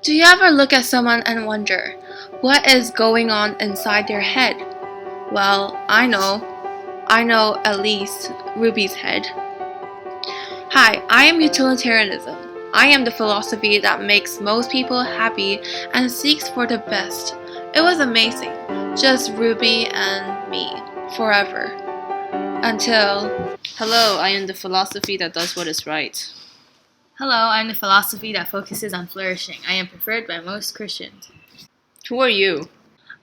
Do you ever look at someone and wonder what is going on inside their head? Well, I know. I know at least Ruby's head. Hi, I am utilitarianism. I am the philosophy that makes most people happy and seeks for the best. It was amazing. Just Ruby and me. Forever. Until. Hello, I am the philosophy that does what is right. Hello, I'm the philosophy that focuses on flourishing. I am preferred by most Christians. Who are you?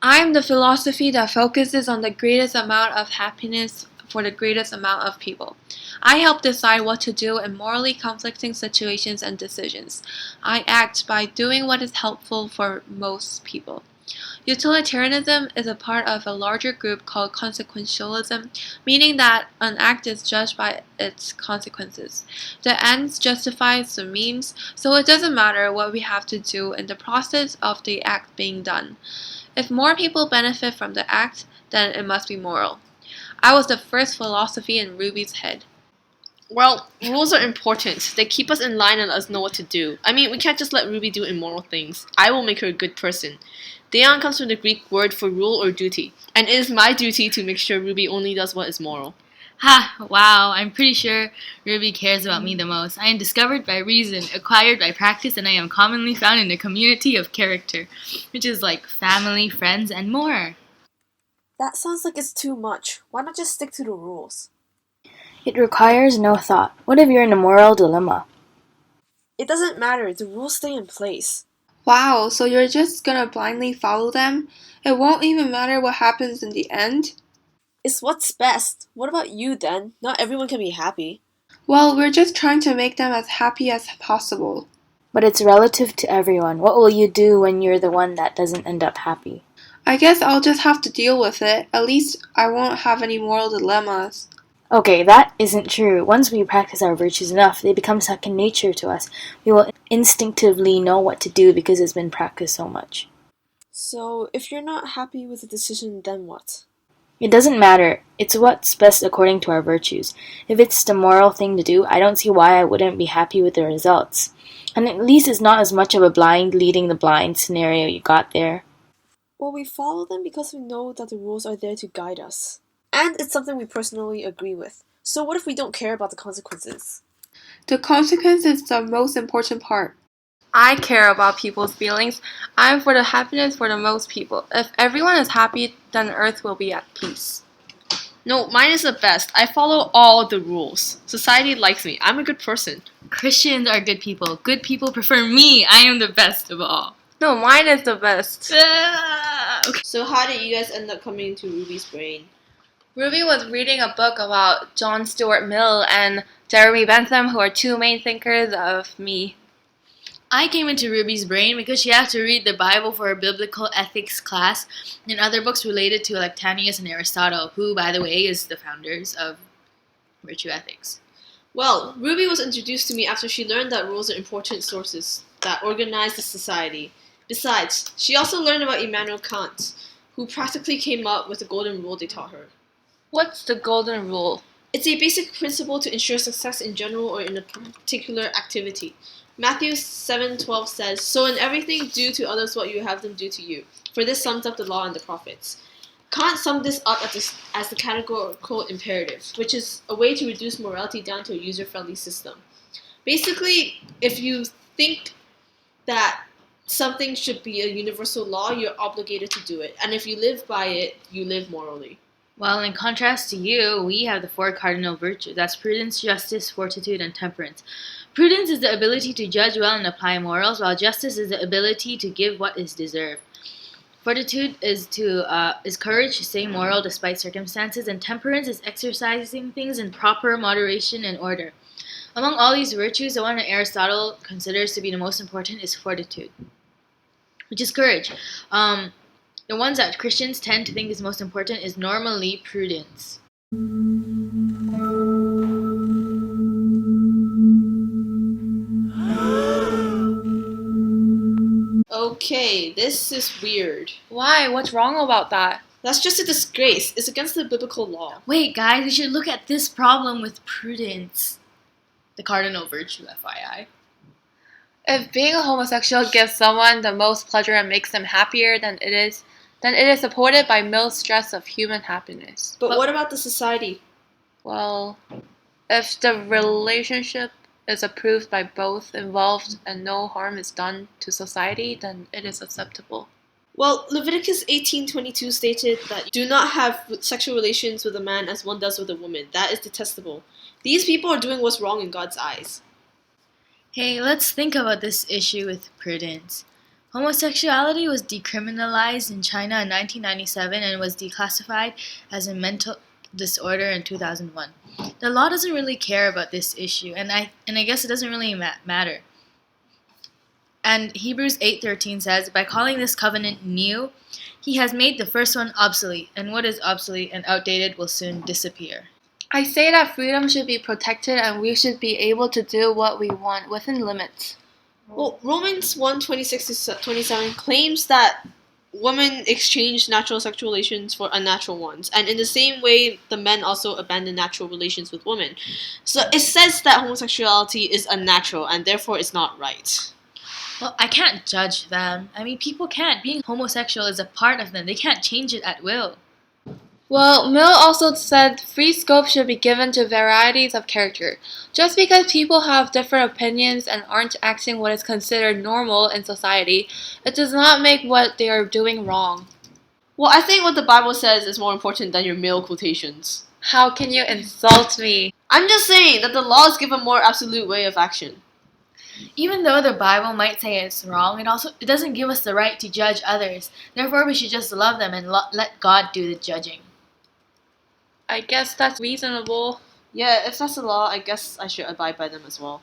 I am the philosophy that focuses on the greatest amount of happiness for the greatest amount of people. I help decide what to do in morally conflicting situations and decisions. I act by doing what is helpful for most people. Utilitarianism is a part of a larger group called consequentialism, meaning that an act is judged by its consequences. The ends justifies the means, so it doesn't matter what we have to do in the process of the act being done. If more people benefit from the act, then it must be moral. I was the first philosophy in Ruby's head. Well, rules are important. They keep us in line and let us know what to do. I mean, we can't just let Ruby do immoral things. I will make her a good person. Deon comes from the Greek word for rule or duty, and it is my duty to make sure Ruby only does what is moral. Ha! Wow, I'm pretty sure Ruby cares about me the most. I am discovered by reason, acquired by practice, and I am commonly found in a community of character, which is like family, friends, and more. That sounds like it's too much. Why not just stick to the rules? It requires no thought. What if you're in a moral dilemma? It doesn't matter, the rules stay in place. Wow, so you're just gonna blindly follow them? It won't even matter what happens in the end? It's what's best. What about you then? Not everyone can be happy. Well, we're just trying to make them as happy as possible. But it's relative to everyone. What will you do when you're the one that doesn't end up happy? I guess I'll just have to deal with it. At least I won't have any moral dilemmas. Okay, that isn't true. Once we practice our virtues enough, they become second nature to us. We will instinctively know what to do because it's been practiced so much. So, if you're not happy with the decision, then what? It doesn't matter. It's what's best according to our virtues. If it's the moral thing to do, I don't see why I wouldn't be happy with the results. And at least it's not as much of a blind leading the blind scenario you got there. Well, we follow them because we know that the rules are there to guide us. And it's something we personally agree with. So what if we don't care about the consequences? The consequence is the most important part. I care about people's feelings. I'm for the happiness for the most people. If everyone is happy, then Earth will be at peace. No, mine is the best. I follow all the rules. Society likes me. I'm a good person. Christians are good people. Good people prefer me. I am the best of all. No, mine is the best. Okay. So how did you guys end up coming into Ruby's brain? Ruby was reading a book about John Stuart Mill and Jeremy Bentham, who are two main thinkers of me. I came into Ruby's brain because she had to read the Bible for her biblical ethics class and other books related to Lactantius and Aristotle, who, by the way, is the founders of virtue ethics. Well, Ruby was introduced to me after she learned that rules are important sources that organize the society. Besides, she also learned about Immanuel Kant, who practically came up with the golden rule they taught her. What's the golden rule? It's a basic principle to ensure success in general or in a particular activity. Matthew 7:12 says, "So in everything do to others what you have them do to you, for this sums up the law and the prophets." Kant summed this up as the categorical imperative, which is a way to reduce morality down to a user-friendly system. Basically, if you think that something should be a universal law, you're obligated to do it. And if you live by it, you live morally. Well, in contrast to you, we have the four cardinal virtues. That's prudence, justice, fortitude, and temperance. Prudence is the ability to judge well and apply morals, while justice is the ability to give what is deserved. Fortitude is courage to stay moral despite circumstances, and temperance is exercising things in proper moderation and order. Among all these virtues, the one that Aristotle considers to be the most important is fortitude, which is courage. The ones that Christians tend to think is most important is normally prudence. Okay, this is weird. Why? What's wrong about that? That's just a disgrace. It's against the biblical law. Wait, guys, we should look at this problem with prudence. The cardinal virtue, FYI. If being a homosexual gives someone the most pleasure and makes them happier than it is, then it is supported by Mill's stress of human happiness. But what about the society? Well, if the relationship is approved by both involved and no harm is done to society, then it is acceptable. Well, Leviticus 18:22 stated that do not have sexual relations with a man as one does with a woman. That is detestable. These people are doing what's wrong in God's eyes. Hey, let's think about this issue with prudence. Homosexuality was decriminalized in China in 1997 and was declassified as a mental disorder in 2001. The law doesn't really care about this issue, and I guess it doesn't really matter. And Hebrews 8:13 says, by calling this covenant new, he has made the first one obsolete, and what is obsolete and outdated will soon disappear. I say that freedom should be protected and we should be able to do what we want within limits. Well, Romans 1:26-27 claims that women exchange natural sexual relations for unnatural ones, and in the same way, the men also abandon natural relations with women. So it says that homosexuality is unnatural and therefore it's not right. Well, I can't judge them. I mean, people can't. Being homosexual is a part of them. They can't change it at will. Well, Mill also said free scope should be given to varieties of character. Just because people have different opinions and aren't acting what is considered normal in society, it does not make what they are doing wrong. Well, I think what the Bible says is more important than your Mill quotations. How can you insult me? I'm just saying that the laws give a more absolute way of action. Even though the Bible might say it's wrong, it doesn't give us the right to judge others. Therefore, we should just love them and let God do the judging. I guess that's reasonable. Yeah, if that's the law, I guess I should abide by them as well.